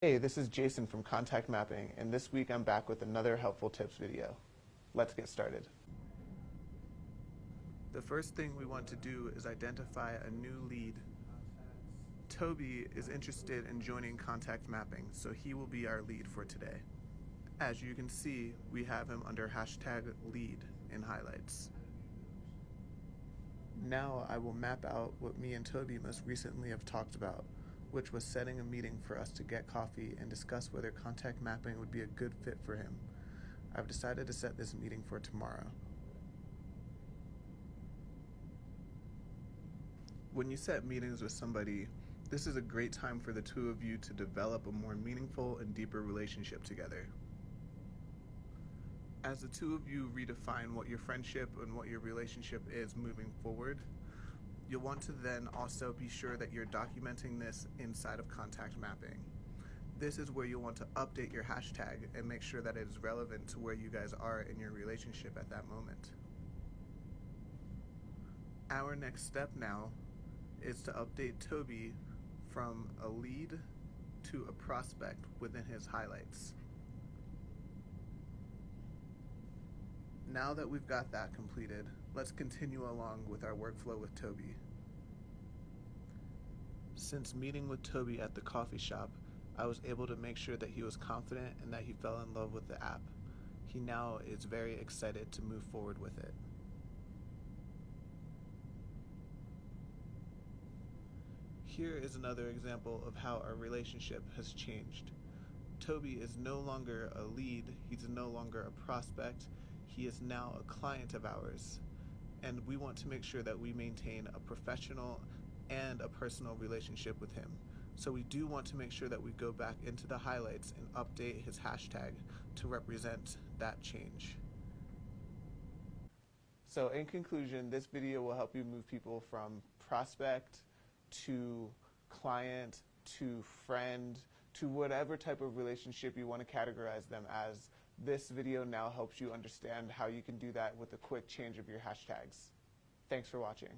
Hey, this is Jason from Contact Mapping, and this week I'm back with another helpful tips video. Let's get started. The first thing we want to do is identify a new lead. Toby is interested in joining Contact Mapping, so he will be our lead for today. As you can see, we have him under hashtag lead in highlights. Now I will map out what me and Toby most recently have talked about, which was setting a meeting for us to get coffee and discuss whether contact mapping would be a good fit for him. I've decided to set this meeting for tomorrow. When you set meetings with somebody, this is a great time for the two of you to develop a more meaningful and deeper relationship together. As the two of you redefine what your friendship and what your relationship is moving forward, you'll want to then also be sure that you're documenting this inside of contact mapping. This is where you'll want to update your hashtag and make sure that it is relevant to where you guys are in your relationship at that moment. Our next step now is to update Toby from a lead to a prospect within his highlights. Now that we've got that completed, let's continue along with our workflow with Toby. Since meeting with Toby at the coffee shop, I was able to make sure that he was confident and that he fell in love with the app. He now is very excited to move forward with it. Here is another example of how our relationship has changed. Toby is no longer a lead, he's no longer a prospect, he is now a client of ours, and we want to make sure that we maintain a professional and a personal relationship with him. So we do want to make sure that we go back into the highlights and update his hashtag to represent that change. So in conclusion, this video will help you move people from prospect to client to friend to whatever type of relationship you want to categorize them as. This video now helps you understand how you can do that with a quick change of your hashtags. Thanks for watching.